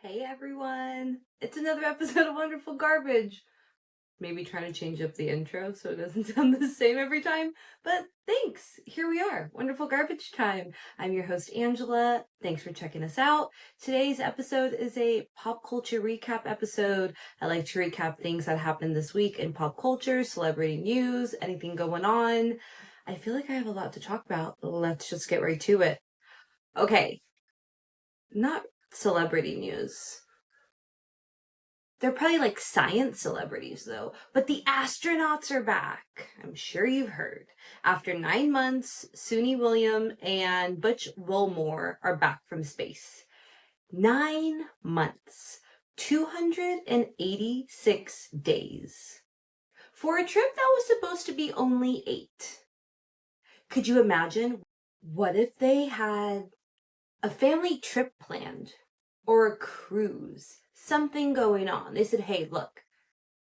Hey everyone! It's another episode of Wonderful Garbage. Maybe trying to change up the intro so it doesn't sound the same every time, but thanks! Here we are, Wonderful Garbage Time. I'm your host Angela. Thanks for checking us out. Today's episode is a pop culture recap episode. I like to recap things that happened this week in pop culture, celebrity news, anything going on. I feel like I have a lot to talk about. Let's just get right to it. Okay. Not celebrity news. They're probably like science celebrities though. But the astronauts are back. I'm sure you've heard. After 9 months, Suni William and Butch Wilmore are back from space. 9 months. 286 days. For a trip that was supposed to be only 8. Could you imagine? What if they had a family trip planned? Or a cruise? Something going on. They said, hey, look,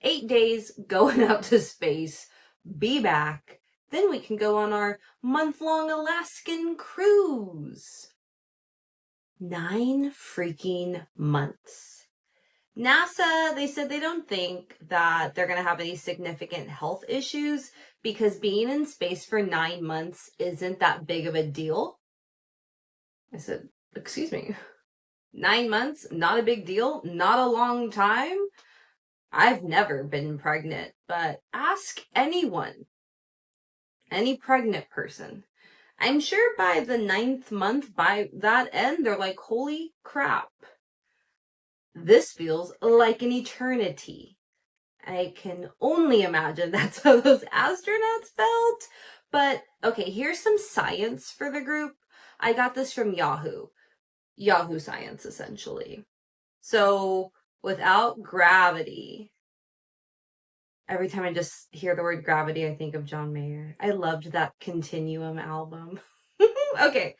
8 days going out to space, be back, then we can go on our month-long Alaskan cruise. 9 freaking months. NASA, they said they don't think that they're going to have any significant health issues because being in space for 9 months isn't that big of a deal. I said, excuse me. 9 months, not a big deal, not a long time. I've never been pregnant, but ask anyone, any pregnant person. I'm sure by the 9th month, by that end, they're like, holy crap. This feels like an eternity. I can only imagine that's how those astronauts felt. But, okay, here's some science for the group. I got this from Yahoo Science, essentially. So, without gravity, every time I just hear the word gravity, I think of John Mayer. I loved that Continuum album. Okay.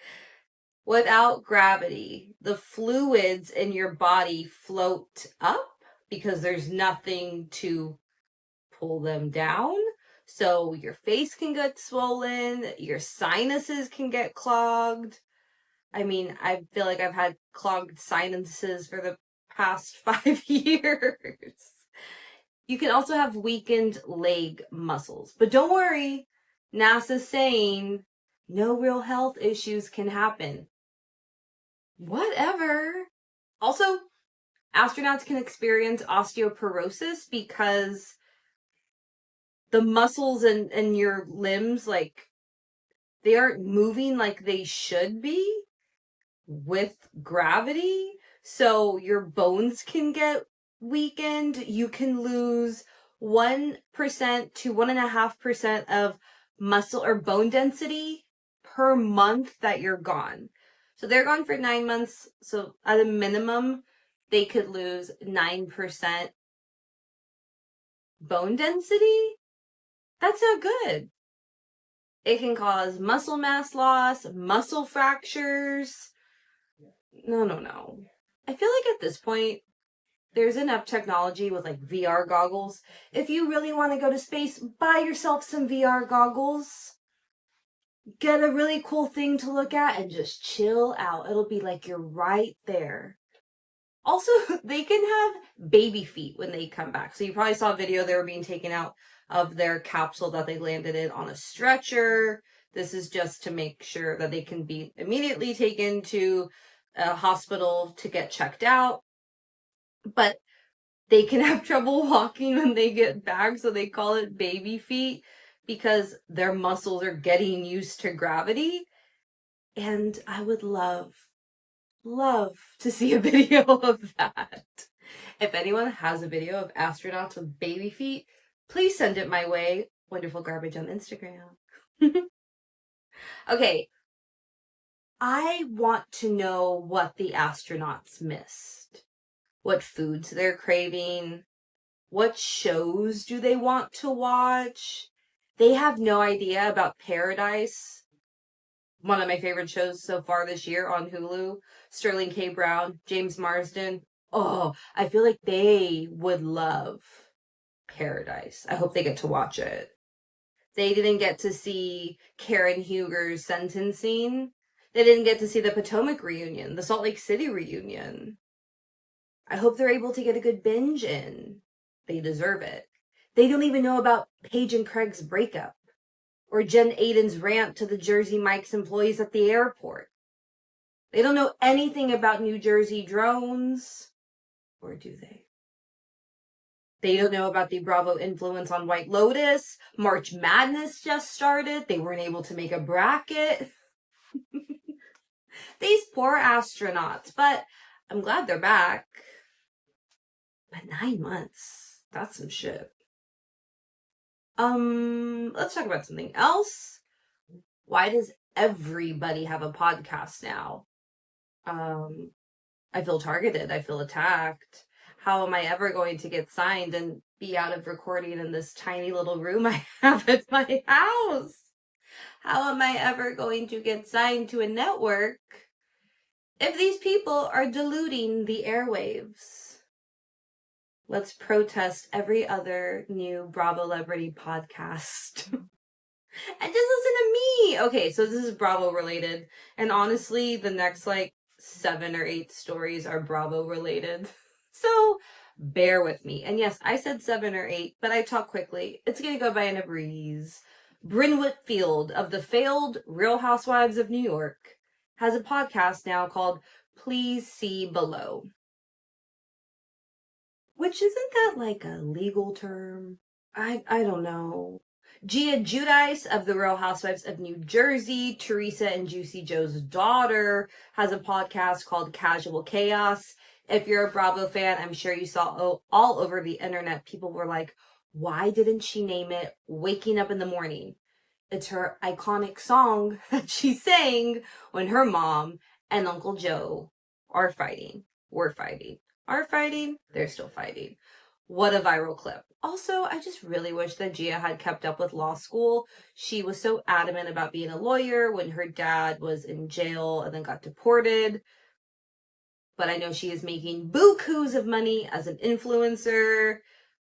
Without gravity, the fluids in your body float up because there's nothing to pull them down. So your face can get swollen, your sinuses can get clogged. I mean, I feel like I've had clogged sinuses for the past 5 years. You can also have weakened leg muscles. But don't worry, NASA's saying no real health issues can happen. Whatever. Also, astronauts can experience osteoporosis because the muscles in your limbs, like, they aren't moving like they should be with gravity. So your bones can get weakened. You can lose 1% to 1.5% of muscle or bone density per month that you're gone. So they're gone for 9 months. So at a minimum, they could lose 9% bone density. That's not good. It can cause muscle mass loss, muscle fractures. No. I feel like at this point, there's enough technology with like VR goggles. If you really want to go to space, buy yourself some VR goggles. Get a really cool thing to look at and just chill out. It'll be like you're right there. Also, they can have baby feet when they come back. So you probably saw a video they were being taken out of their capsule that they landed in on a stretcher. This is just to make sure that they can be immediately taken to a hospital to get checked out. But they can have trouble walking when they get back, so they call it baby feet because their muscles are getting used to gravity. And I would love to see a video of that. If anyone has a video of astronauts with baby feet, please send it my way. Wonderful Garbage on Instagram. Okay. I want to know what the astronauts missed. What foods they're craving. What shows do they want to watch? They have no idea about Paradise, one of my favorite shows so far this year on Hulu. Sterling K. Brown, James Marsden. Oh, I feel like they would love Paradise. I hope they get to watch it. They didn't get to see Karen Huger's sentencing. They didn't get to see the Potomac reunion, the Salt Lake City reunion. I hope they're able to get a good binge in. They deserve it. They don't even know about Paige and Craig's breakup, or Jen Aiden's rant to the Jersey Mike's employees at the airport. They don't know anything about New Jersey drones, or do they? They don't know about the Bravo influence on White Lotus. March Madness just started. They weren't able to make a bracket. These poor astronauts, but I'm glad they're back. But 9 months, that's some shit. Let's talk about something else. Why does everybody have a podcast now? I feel targeted. I feel attacked. How am I ever going to get signed and be out of recording in this tiny little room I have at my house? How am I ever going to get signed to a network if these people are diluting the airwaves? Let's protest every other new Bravo Celebrity podcast. And just listen to me. Okay, so this is Bravo related. And honestly, the next 7 or 8 stories are Bravo related. So bear with me. And yes, I said 7 or 8, but I talk quickly. It's going to go by in a breeze. Bryn Whitfield of the failed Real Housewives of New York has a podcast now called Please See Below. Which isn't that a legal term? I don't know. Gia Giudice of the Real Housewives of New Jersey, Teresa and Juicy Joe's daughter, has a podcast called Casual Chaos. If you're a Bravo fan, I'm sure you saw all over the internet, people were like, why didn't she name it Waking Up in the Morning? It's her iconic song that she sang when her mom and Uncle Joe are fighting. Were fighting. Are fighting. They're still fighting. What a viral clip. Also, I just really wish that Gia had kept up with law school. She was so adamant about being a lawyer when her dad was in jail and then got deported. But I know she is making bukus of money as an influencer.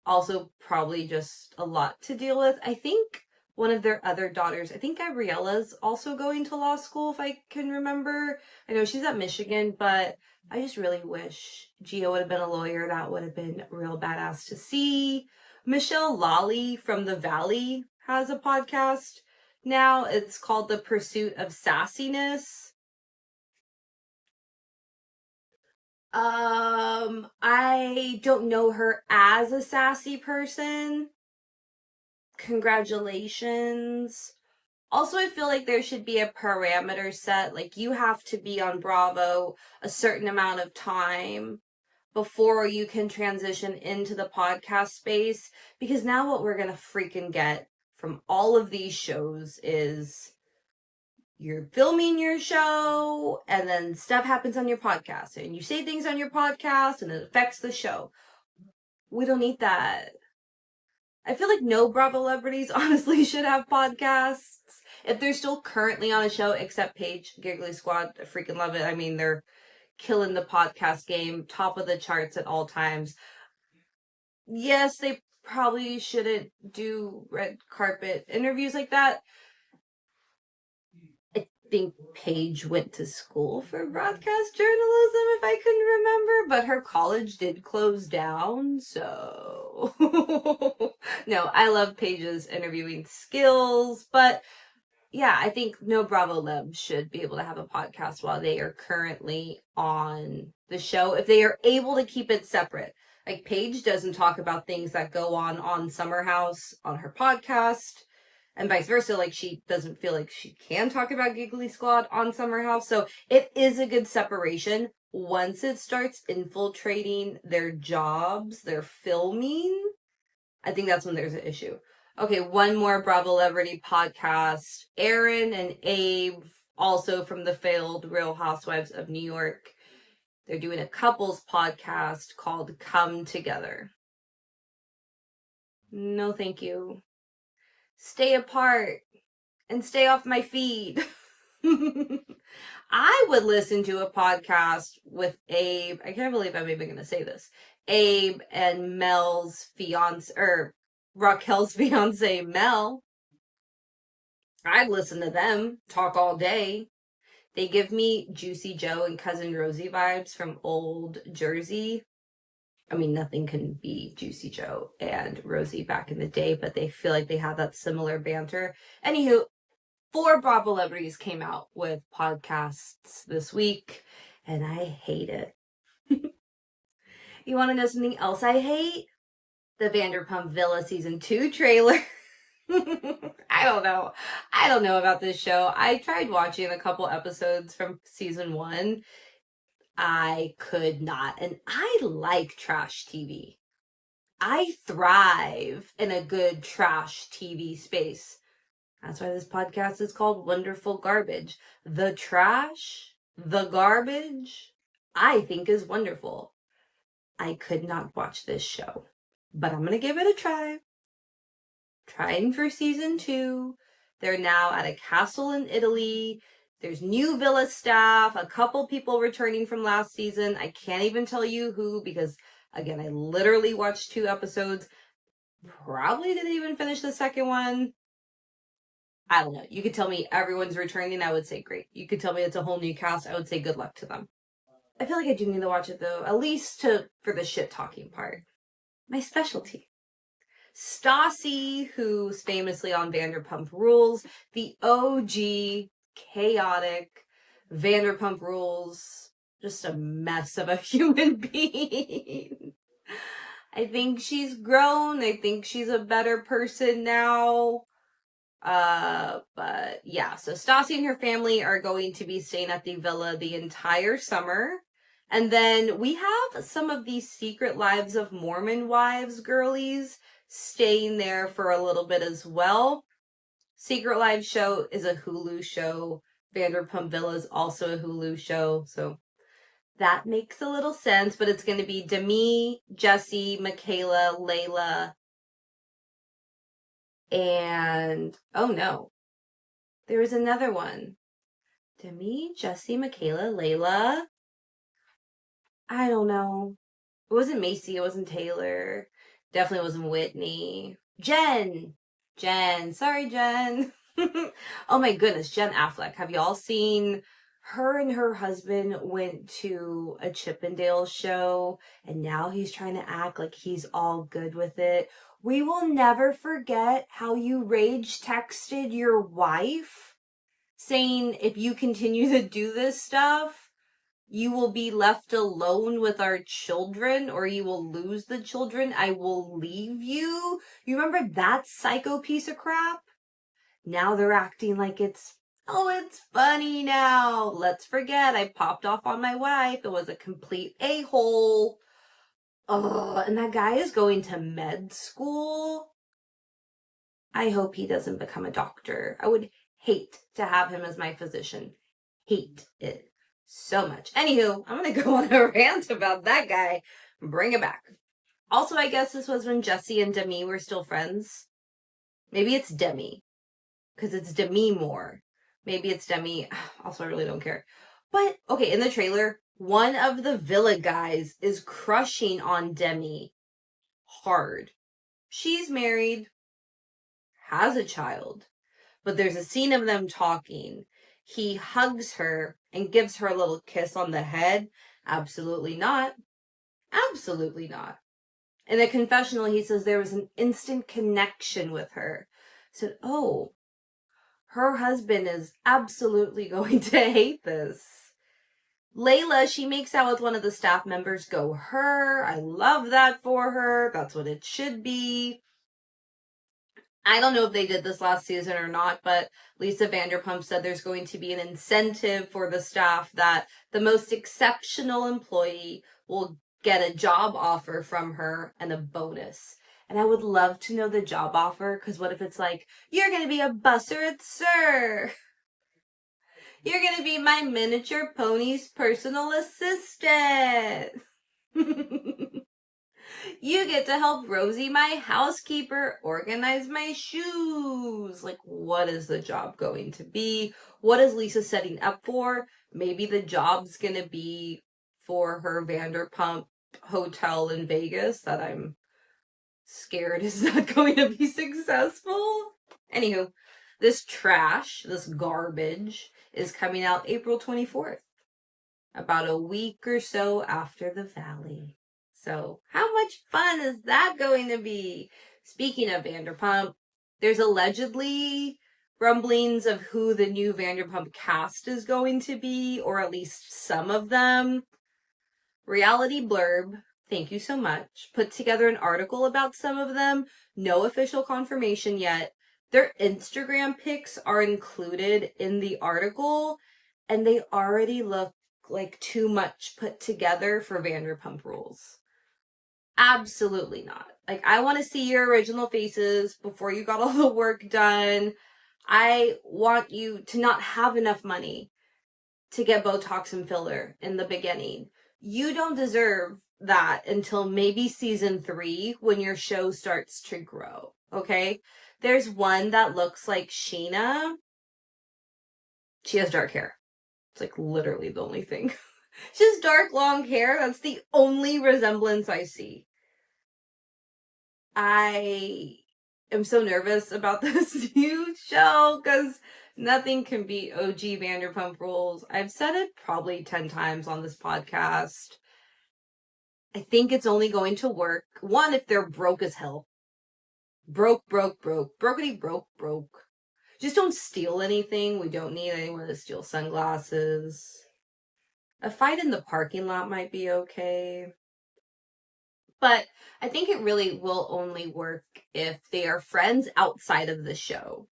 Also, probably just a lot to deal with. I think one of their other daughters, I think Gabriella's also going to law school, if I can remember. I know she's at Michigan, but I just really wish Gia would have been a lawyer. That would have been real badass to see. Michelle Lawley from The Valley has a podcast now. It's called The Pursuit of Sassiness. I don't know her as a sassy person. Congratulations. Also, I feel like there should be a parameter set. You have to be on Bravo a certain amount of time before you can transition into the podcast space. Because now what we're going to freaking get from all of these shows is you're filming your show and then stuff happens on your podcast and you say things on your podcast and it affects the show. We don't need that. I feel like no Bravo celebrities honestly should have podcasts. If they're still currently on a show, except Paige, Giggly Squad, I freaking love it. I mean, they're killing the podcast game, top of the charts at all times. Yes, they probably shouldn't do red carpet interviews like that. I think Paige went to school for broadcast journalism, if I can remember, but her college did close down, so... No, I love Paige's interviewing skills, but yeah, I think no Bravo Leb should be able to have a podcast while they are currently on the show, if they are able to keep it separate. Paige doesn't talk about things that go on Summer House on her podcast, and vice versa. She doesn't feel like she can talk about Giggly Squad on Summer House. So it is a good separation. Once it starts infiltrating their jobs, their filming, I think that's when there's an issue. Okay, one more Bravo Celebrity podcast. Aaron and Abe, also from the failed Real Housewives of New York. They're doing a couples podcast called Come Together. No, thank you. Stay apart and stay off my feed. I would listen to a podcast with Abe. I can't believe I'm even going to say this. Abe and Mel's fiance, or Raquel's fiance, Mel. I'd listen to them talk all day. They give me Juicy Joe and Cousin Rosie vibes from old Jersey. I mean, nothing can be Juicy Joe and Rosie back in the day, but they feel like they have that similar banter. Anywho, 4 Bravo celebrities came out with podcasts this week, and I hate it. You want to know something else I hate? The Vanderpump Villa Season 2 trailer. I don't know. I don't know about this show. I tried watching a couple episodes from Season 1. I could not. And I like trash TV. I thrive in a good trash TV space. That's why this podcast is called Wonderful Garbage. The trash, the garbage, I think is wonderful. I could not watch this show, but I'm going to give it a try. Trying for Season 2. They're now at a castle in Italy. There's new villa staff, a couple people returning from last season. I can't even tell you who because, again, I literally watched 2 episodes. Probably didn't even finish the second one. I don't know. You could tell me everyone's returning, I would say great. You could tell me it's a whole new cast, I would say good luck to them. I feel like I do need to watch it though, at least for the shit talking part. My specialty. Stassi, who's famously on Vanderpump Rules, the OG, chaotic Vanderpump Rules, just a mess of a human being. I think she's grown. I think she's a better person now. But yeah, so Stassi and her family are going to be staying at the villa the entire summer. And then we have some of these Secret Lives of Mormon Wives girlies staying there for a little bit as well. Secret Lives show is a Hulu show. Vanderpump Villa is also a Hulu show. So that makes a little sense, but it's going to be Demi, Jesse, Michaela, Layla, and oh no, there was another one. Demi, Jesse, Michaela, Layla. I don't know. It wasn't Macy. It wasn't Taylor. Definitely wasn't Whitney. Jen. Sorry, Jen. Oh my goodness, Jen Affleck. Have y'all seen her and her husband went to a Chippendale show and now he's trying to act like he's all good with it. We will never forget how you rage texted your wife saying if you continue to do this stuff, you will be left alone with our children or you will lose the children. I will leave you. You remember that psycho piece of crap? Now they're acting like it's funny now. Let's forget I popped off on my wife. It was a complete a-hole. Oh, and that guy is going to med school. I hope he doesn't become a doctor. I would hate to have him as my physician. Hate it so much. Anywho, I'm going to go on a rant about that guy. Bring it back. Also, I guess this was when Jesse and Demi were still friends. Maybe it's Demi. Because it's Demi Moore. Maybe it's Demi. Also, I really don't care. But, okay, in the trailer, one of the Villa guys is crushing on Demi hard. She's married, has a child, but there's a scene of them talking. He hugs her and gives her a little kiss on the head. Absolutely not. Absolutely not. In a confessional, he says there was an instant connection with her. I said, oh, her husband is absolutely going to hate this. Layla, she makes out with one of the staff members. Go her. I love that for her. That's what it should be. I don't know if they did this last season or not, but Lisa Vanderpump said there's going to be an incentive for the staff that the most exceptional employee will get a job offer from her and a bonus. And I would love to know the job offer, because what if it's like, you're going to be a busser at SUR. You're going to be my miniature pony's personal assistant. You get to help Rosie, my housekeeper, organize my shoes. Like, what is the job going to be? What is Lisa setting up for? Maybe the job's going to be for her Vanderpump hotel in Vegas that I'm scared is not going to be successful. Anywho, this trash, this garbage, is coming out April 24th. About a week or so after the Valley. So how much fun is that going to be? Speaking of Vanderpump, there's allegedly rumblings of who the new Vanderpump cast is going to be, or at least some of them. Reality Blurb, thank you so much, put together an article about some of them. No official confirmation yet. Their Instagram pics are included in the article, and they already look like too much put together for Vanderpump Rules. Absolutely not. Like, I want to see your original faces before you got all the work done. I want you to not have enough money to get Botox and filler in the beginning. You don't deserve that until maybe season 3 when your show starts to grow, okay? There's one that looks like Sheena. She has dark hair. It's like literally the only thing. She has dark long hair. That's the only resemblance I see. I am so nervous about this new show because nothing can beat OG Vanderpump Rules. I've said it probably 10 times on this podcast. I think it's only going to work. One, if they're broke as hell. Broke. Brokety broke. Just don't steal anything. We don't need anyone to steal sunglasses. A fight in the parking lot might be okay. But I think it really will only work if they are friends outside of the show.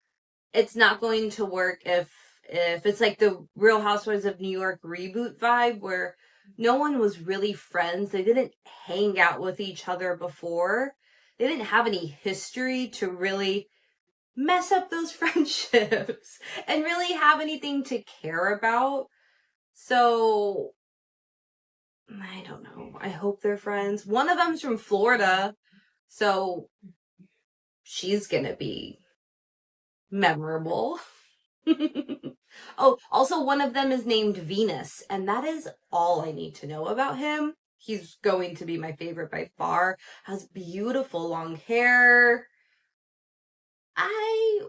It's not going to work if it's like the Real Housewives of New York reboot vibe where no one was really friends. They didn't hang out with each other before. They didn't have any history to really mess up those friendships and really have anything to care about. So I don't know. I hope they're friends. One of them's from Florida, so she's gonna be memorable. Oh, also one of them is named Venus, and that is all I need to know about him. He's going to be my favorite by far. Has beautiful long hair. I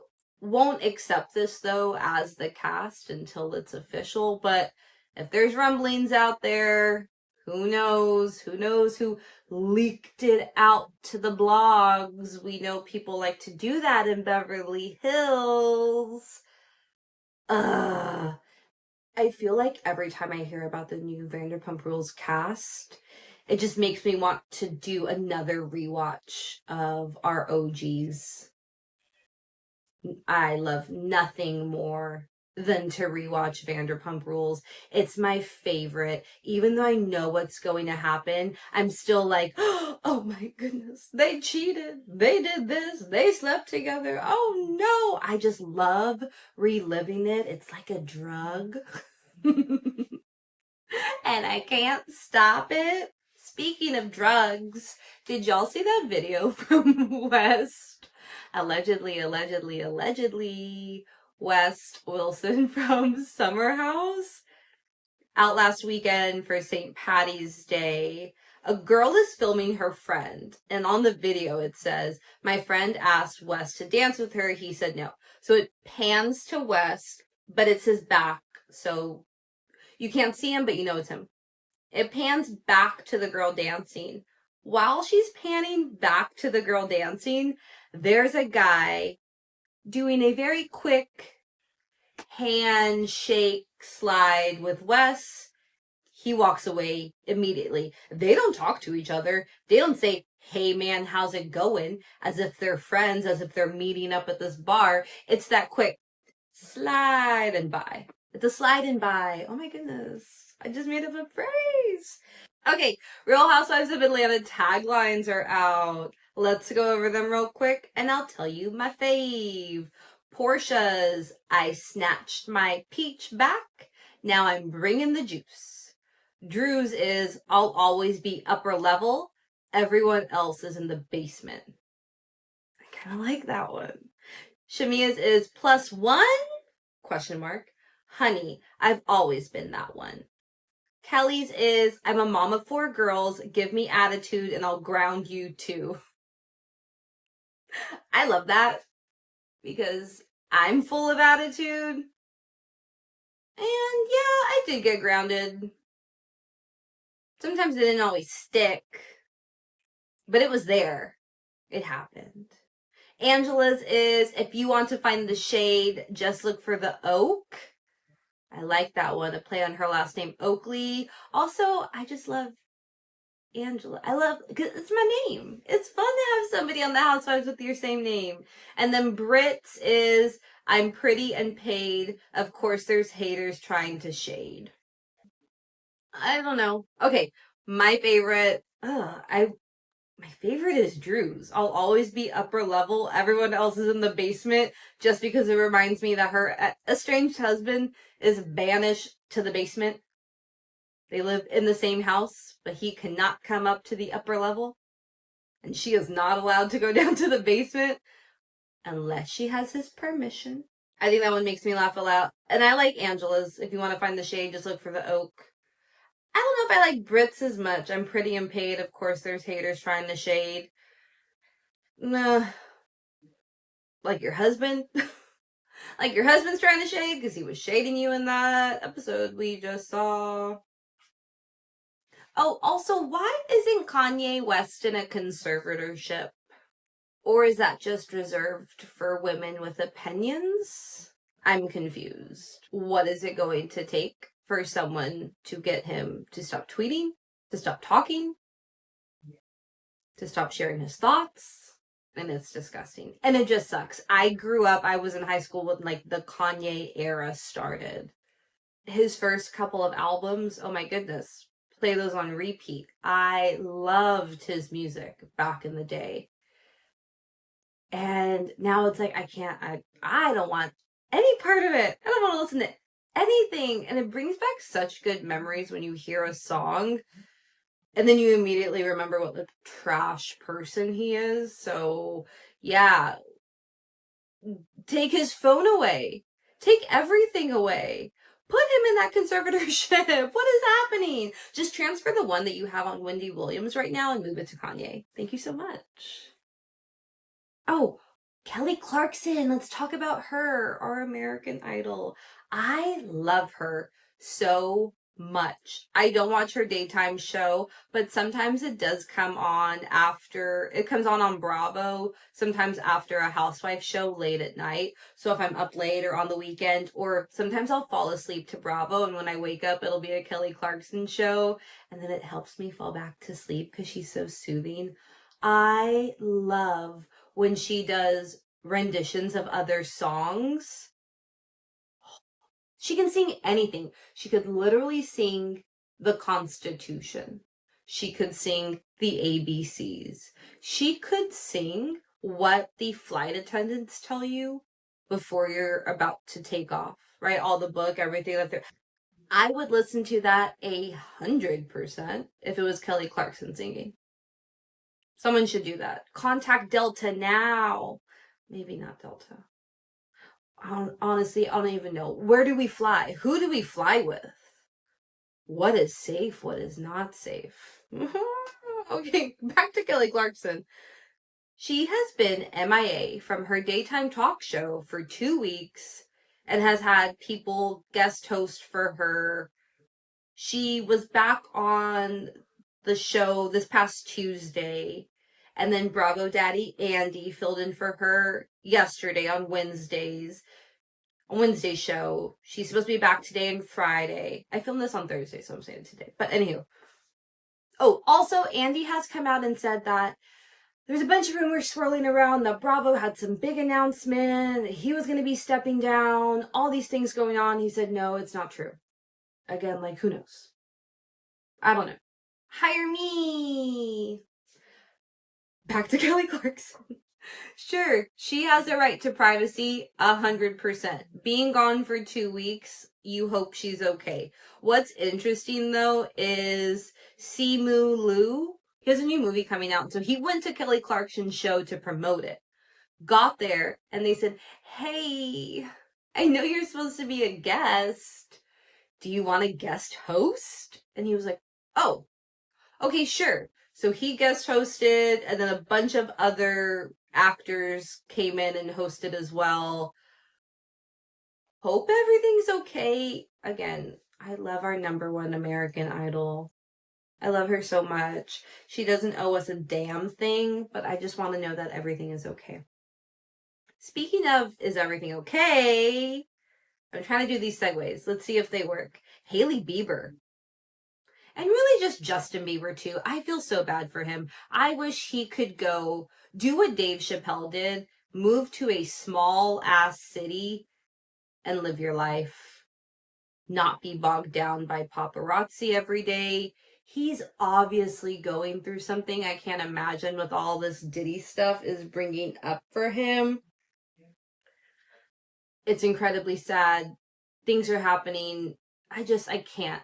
won't accept this though as the cast until it's official, but if there's rumblings out there, who knows? Who knows who leaked it out to the blogs? We know people like to do that in Beverly Hills. I feel like every time I hear about the new Vanderpump Rules cast, it just makes me want to do another rewatch of our OGs. I love nothing more than to rewatch Vanderpump Rules. It's my favorite. Even though I know what's going to happen, I'm still like, oh my goodness, they cheated. They did this. They slept together. Oh no. I just love reliving it. It's like a drug. And I can't stop it. Speaking of drugs, did y'all see that video from West? Allegedly, West Wilson from Summer House. Out last weekend for St. Patty's Day, a girl is filming her friend, and on the video it says, my friend asked West to dance with her. He said no. So it pans to West, but it's his back, so you can't see him, but you know it's him. It pans back to the girl dancing. While she's panning back to the girl dancing, there's a guy doing a very quick handshake slide with Wes. He walks away immediately. They don't talk to each other. They don't say, hey man, how's it going? As if they're friends, as if they're meeting up at this bar. It's that quick slide and by. It's a slide and by. Oh my goodness. I just made up a phrase. Okay, Real Housewives of Atlanta taglines are out. Let's go over them real quick, and I'll tell you my fave. Portia's, I snatched my peach back. Now I'm bringing the juice. Drew's is, I'll always be upper level. Everyone else is in the basement. I kind of like that one. Shamia's is +1? Question mark. Honey, I've always been that one. Kelly's is, I'm a mom of 4 girls. Give me attitude and I'll ground you too. I love that because I'm full of attitude. And yeah, I did get grounded. Sometimes it didn't always stick, But it was there. It happened. Angela's is, if you want to find the shade, just look for the oak. I like that one. A play on her last name, Oakley. Also, I just love Angela. Because it's my name. It's fun to have somebody on the Housewives with your same name. And then Brit's is, I'm pretty and paid. Of course, there's haters trying to shade. I don't know. Okay, my favorite. My favorite is Drew's. I'll always be upper level. Everyone else is in the basement just because it reminds me that her estranged husband is banished to the basement. They live in the same house, but he cannot come up to the upper level. And she is not allowed to go down to the basement unless she has his permission. I think that one makes me laugh a lot. And I like Angela's. If you want to find the shade, just look for the oak. I don't know if I like Brits as much. I'm pretty and paid. Of course, there's haters trying to shade. Nah. Like your husband? Like your husband's trying to shade because he was shading you in that episode we just saw. Oh, also, why isn't Kanye West in a conservatorship? Or is that just reserved for women with opinions? I'm confused. What is it going to take for someone to get him to stop tweeting, to stop talking, to stop sharing his thoughts? And it's disgusting. And it just sucks. I was in high school when like the Kanye era started. His first couple of albums, oh my goodness, play those on repeat. I loved his music back in the day. And now it's like, I don't want any part of it. I don't want to listen to anything. And it brings back such good memories when you hear a song and then you immediately remember what the trash person he is. So yeah, take his phone away. Take everything away. Put him in that conservatorship. What is happening? Just transfer the one that you have on Wendy Williams right now and move it to Kanye. Thank you so much. Oh, Kelly Clarkson. Let's talk about her, our American Idol. I love her so much. I don't watch her daytime show, but sometimes it does come on it comes on Bravo, sometimes after a housewife show late at night. So if I'm up late or on the weekend, or sometimes I'll fall asleep to Bravo, and when I wake up, it'll be a Kelly Clarkson show, and then it helps me fall back to sleep because she's so soothing. I love when she does renditions of other songs. She can sing anything. She could literally sing the Constitution. She could sing the ABCs. She could sing what the flight attendants tell you before you're about to take off, right? All the book, everything that they're... I would listen to that 100% if it was Kelly Clarkson singing. Someone should do that. Contact Delta now. Maybe not Delta. Honestly, I don't even know. Where do we fly? Who do we fly with? What is safe? What is not safe? Okay, back to Kelly Clarkson. She has been MIA from her daytime talk show for 2 weeks and has had people guest host for her. She was back on the show this past Tuesday, and then Bravo Daddy Andy filled in for her yesterday on Wednesday's show. She's supposed to be back today and Friday. I filmed this on Thursday, so I'm saying today. But anywho. Oh, also, Andy has come out and said that there's a bunch of rumors swirling around that Bravo had some big announcement. He was going to be stepping down. All these things going on. He said, no, it's not true. Again, like, who knows? I don't know. Hire me. Back to Kelly Clarkson. Sure, she has a right to privacy, 100%. Being gone for 2 weeks, you hope she's okay. What's interesting, though, is Simu Liu. He has a new movie coming out, so he went to Kelly Clarkson's show to promote it. Got there, and they said, hey, I know you're supposed to be a guest. Do you want a guest host? And he was like, oh, okay, sure. So he guest hosted, and then a bunch of other actors came in and hosted as well. Hope everything's okay. Again, I love our #1 American Idol. I love her so much. She doesn't owe us a damn thing, but I just want to know that everything is okay. Speaking of, is everything okay? I'm trying to do these segues. Let's see if they work. Hailey Bieber. And really just Justin Bieber, too. I feel so bad for him. I wish he could go do what Dave Chappelle did, move to a small-ass city and live your life. Not be bogged down by paparazzi every day. He's obviously going through something I can't imagine with all this Diddy stuff is bringing up for him. It's incredibly sad. Things are happening. I can't.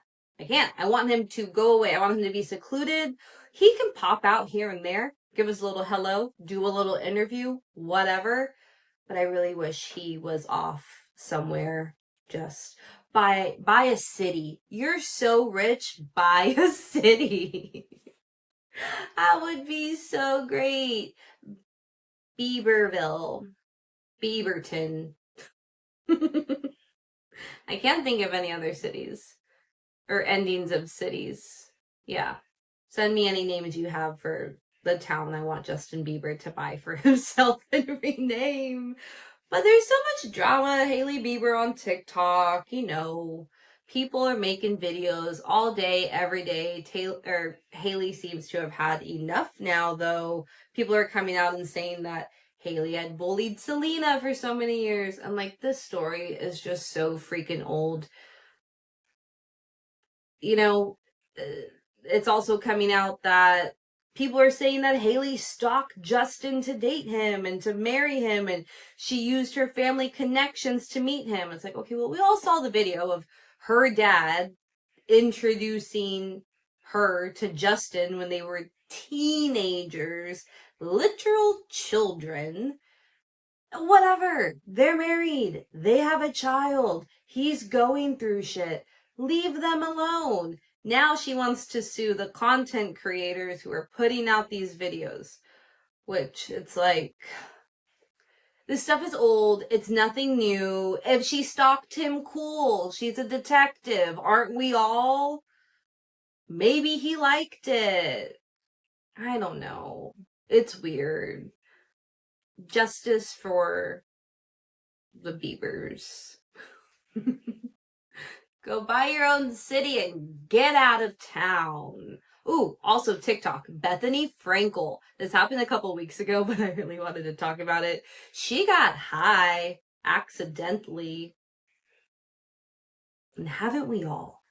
I want him to go away. I want him to be secluded. He can pop out here and there, give us a little hello, do a little interview, whatever. But I really wish he was off somewhere, just buy a city. You're so rich, buy a city. That would be so great. Bieberville. Bieberton. I can't think of any other cities or endings of cities. Yeah. Send me any names you have for the town I want Justin Bieber to buy for himself and rename. But there's so much drama. Hailey Bieber on TikTok, people are making videos all day, every day. Hailey seems to have had enough now, though. People are coming out and saying that Hailey had bullied Selena for so many years. I'm like, this story is just so freaking old. It's also coming out that people are saying that Hailey stalked Justin to date him and to marry him, and she used her family connections to meet him. It's like, okay, well, we all saw the video of her dad introducing her to Justin when they were teenagers, literal children. Whatever. They're married. They have a child. He's going through shit. Leave them alone. Now she wants to sue the content creators who are putting out these videos. Which, it's like, this stuff is old. It's nothing new. If she stalked him, cool. She's a detective. Aren't we all? Maybe he liked it. I don't know. It's weird. Justice for the Biebers. Go buy your own city and get out of town. Ooh, also TikTok. Bethenny Frankel. This happened a couple weeks ago, but I really wanted to talk about it. She got high accidentally. And haven't we all?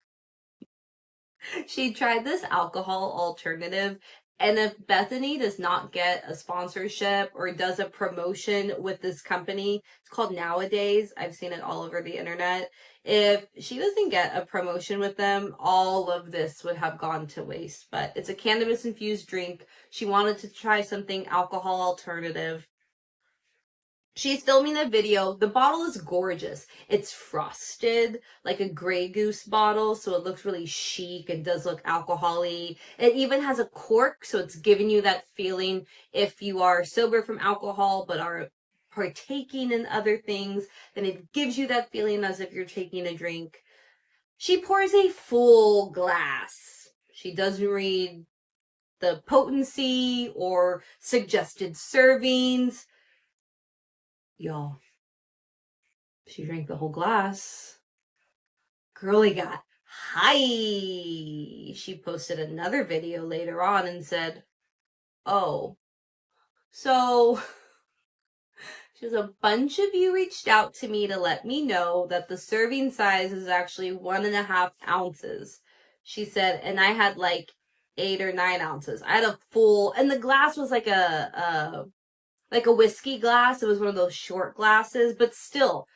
She tried this alcohol alternative, and if Bethenny does not get a sponsorship or does a promotion with this company, it's called Nowadays. I've seen it all over the internet. If she doesn't get a promotion with them, all of this would have gone to waste. But it's a cannabis-infused drink. She wanted to try something alcohol alternative. She's filming a video. The bottle is gorgeous. It's frosted like a Grey Goose bottle, so it looks really chic and does look alcohol-y. It even has a cork, so it's giving you that feeling if you are sober from alcohol but are partaking in other things, then it gives you that feeling as if you're taking a drink. She pours a full glass. She doesn't read the potency or suggested servings. Y'all, she drank the whole glass. Girlie got high. She posted another video later on and said, oh, so she was, a bunch of you reached out to me to let me know that the serving size is actually 1.5 ounces. She said, and I had like 8 or 9 ounces. I had a full, and the glass was like a whiskey glass. It was one of those short glasses, but still,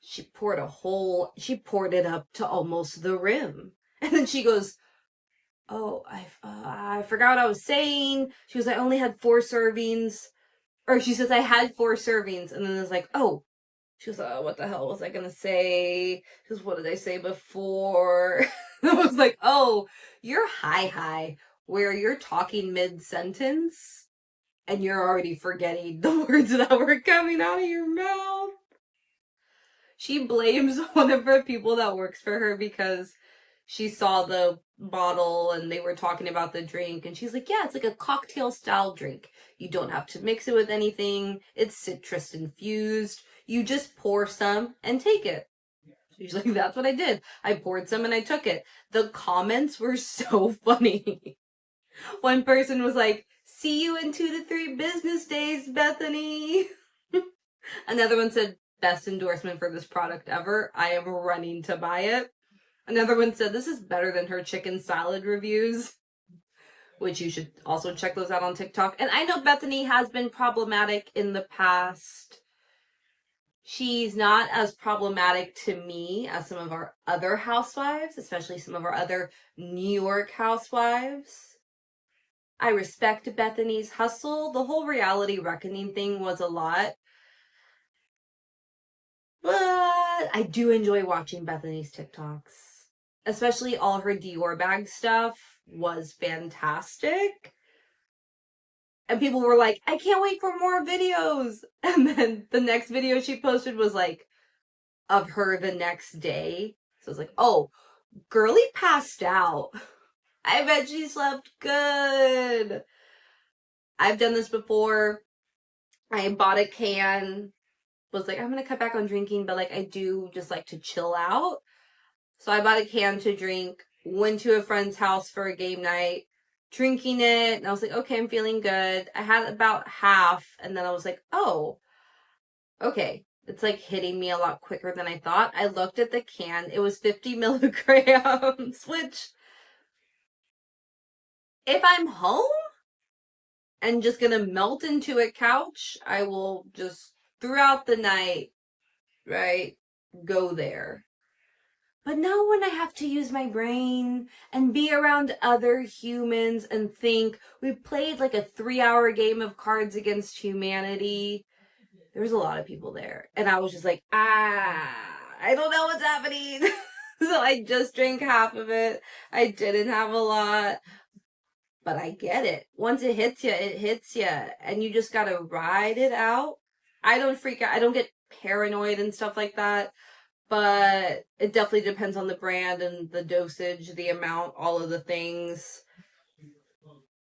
she poured it up to almost the rim. And then she goes, oh, I forgot what I was saying. She was, I only had 4 servings. Or she says, I had 4 servings. And then it's like, oh. She was, what the hell was I gonna say? She goes, what did I say before? I was like, oh, you're high, where you're talking mid-sentence. And you're already forgetting the words that were coming out of your mouth. She blames one of her people that works for her because she saw the bottle and they were talking about the drink, and she's like, yeah, it's like a cocktail style drink. You don't have to mix it with anything. It's citrus infused. You just pour some and take it. She's like, that's what I did. I poured some and I took it. The comments were so funny. One person was like, see you in 2 to 3 business days, Bethenny. Another one said, best endorsement for this product ever. I am running to buy it. Another one said, this is better than her chicken salad reviews, which you should also check those out on TikTok. And I know Bethenny has been problematic in the past. She's not as problematic to me as some of our other housewives, especially some of our other New York housewives. I respect Bethenny's hustle. The whole reality reckoning thing was a lot. But I do enjoy watching Bethenny's TikToks. Especially all her Dior bag stuff was fantastic. And people were like, I can't wait for more videos. And then the next video she posted was like, of her the next day. So I was like, oh, girly passed out. I bet she slept good. I've done this before. I bought a can, was like, I'm going to cut back on drinking, but like I do just like to chill out. So I bought a can to drink, went to a friend's house for a game night, drinking it, and I was like, okay, I'm feeling good. I had about half, and then I was like, oh, okay. It's like hitting me a lot quicker than I thought. I looked at the can. It was 50 milligrams, which if I'm home and just gonna melt into a couch, I will just throughout the night, right, go there. But now when I have to use my brain and be around other humans and think, we played like a 3-hour game of Cards Against Humanity. There was a lot of people there. And I was just like, I don't know what's happening. So I just drank half of it. I didn't have a lot. But I get it. Once it hits you, it hits you. And you just gotta ride it out. I don't freak out. I don't get paranoid and stuff like that. But it definitely depends on the brand and the dosage, the amount, all of the things.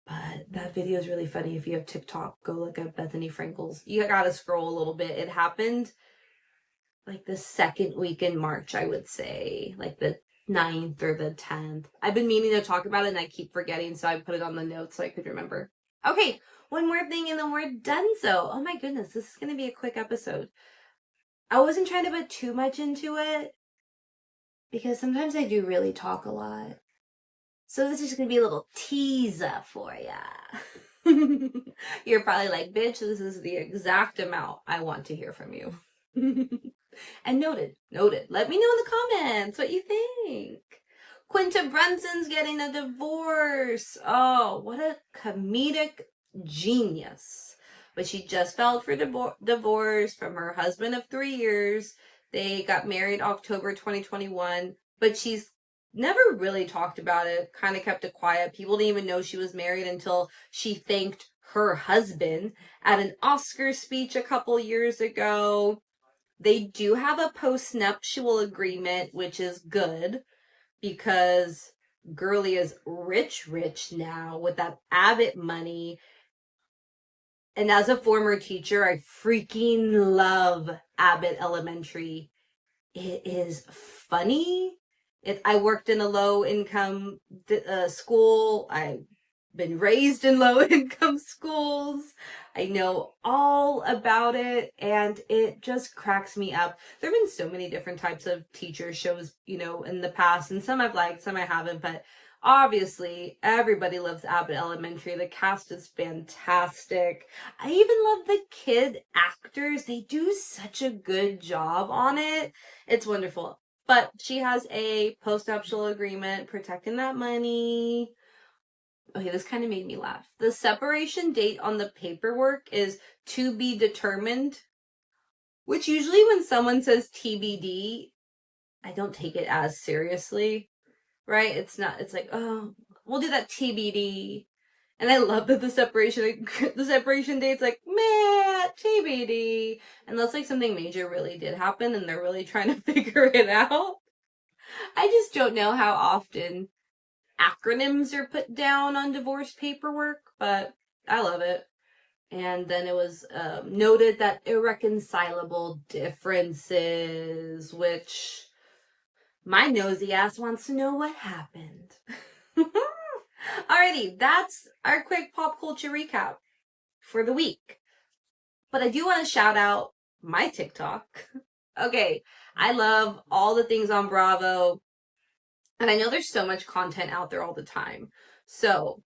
But that video is really funny. If you have TikTok, go look at Bethenny Frankel's. You gotta scroll a little bit. It happened like the second week in March, I would say. Like the 9th or the 10th. I've been meaning to talk about it and I keep forgetting, so I put it on the notes so I could remember. Okay, one more thing and then we're done. So, oh my goodness, this is gonna be a quick episode. I wasn't trying to put too much into it because sometimes I do really talk a lot. So this is just going to be a little teaser for ya. You're probably like, bitch, this is the exact amount I want to hear from you. And noted. Let me know in the comments what you think. Quinta Brunson's getting a divorce. Oh, what a comedic genius. But she just filed for divorce from her husband of 3 years. They got married October 2021, but she's never really talked about it, kind of kept it quiet. People didn't even know she was married until she thanked her husband at an Oscar speech a couple years ago. They do have a post-nuptial agreement, which is good because girly is rich now with that Abbott money. And as a former teacher, I freaking love Abbott Elementary. It is funny. I worked in a low-income school. I've been raised in low-income schools. I know all about it, and it just cracks me up. There have been so many different types of teacher shows, in the past, and some I've liked, some I haven't, but obviously, everybody loves Abbott Elementary. The cast is fantastic. I even love the kid actors. They do such a good job on it. It's wonderful. But she has a post-nuptial agreement protecting that money. Okay, this kind of made me laugh. The separation date on the paperwork is to be determined, which usually when someone says TBD, I don't take it as seriously. Right? It's like, oh, we'll do that TBD. And I love that the separation date's like, meh, TBD. Unless like something major really did happen and they're really trying to figure it out. I just don't know how often acronyms are put down on divorce paperwork, but I love it. And then it was noted that irreconcilable differences, which my nosy ass wants to know what happened. Alrighty, that's our quick pop culture recap for the week. But I do want to shout out my TikTok. Okay, I love all the things on Bravo, and I know there's so much content out there all the time. So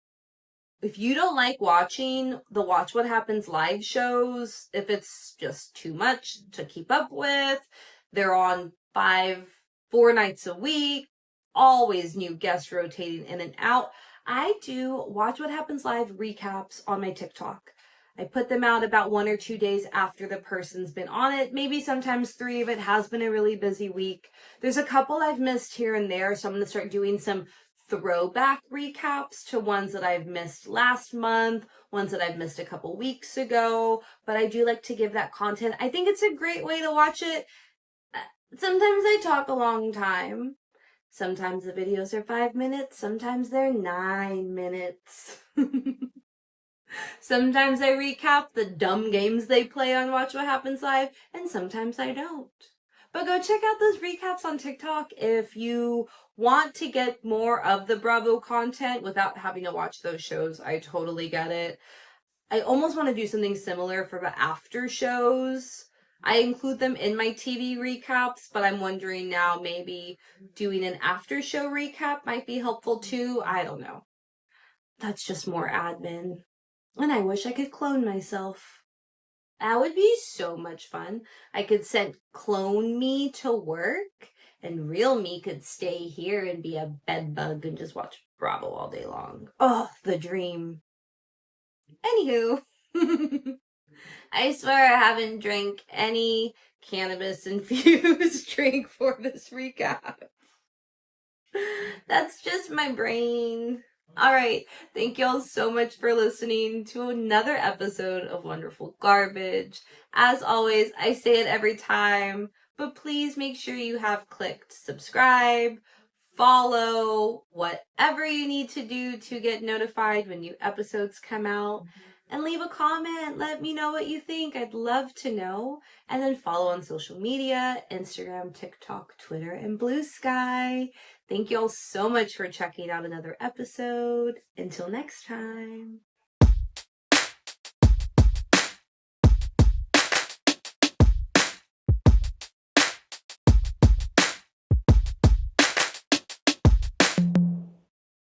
if you don't like watching the Watch What Happens live shows, if it's just too much to keep up with, they're on 4 nights a week, always new guests rotating in and out. I do Watch What Happens live recaps on my TikTok. I put them out about 1 or 2 days after the person's been on it, maybe sometimes 3 if it has been a really busy week. There's a couple I've missed here and there, so I'm going to start doing some throwback recaps to ones that I've missed last month, ones that I've missed a couple weeks ago, but I do like to give that content. I think it's a great way to watch it. Sometimes I talk a long time. Sometimes the videos are 5 minutes, sometimes they're 9 minutes. Sometimes I recap the dumb games they play on Watch What Happens Live, and sometimes I don't. But go check out those recaps on TikTok if you want to get more of the Bravo content without having to watch those shows. I totally get it. I almost want to do something similar for the after shows. I include them in my TV recaps, but I'm wondering now maybe doing an after show recap might be helpful too. I don't know. That's just more admin. And I wish I could clone myself. That would be so much fun. I could send clone me to work, and real me could stay here and be a bedbug and just watch Bravo all day long. Oh, the dream. Anywho, I swear I haven't drank any cannabis-infused drink for this recap. That's just my brain. All right. Thank y'all so much for listening to another episode of Wonderful Garbage. As always, I say it every time, but please make sure you have clicked subscribe, follow, whatever you need to do to get notified when new episodes come out. And leave a comment. Let me know what you think. I'd love to know. And then follow on social media, Instagram, TikTok, Twitter, and Bluesky. Thank you all so much for checking out another episode. Until next time.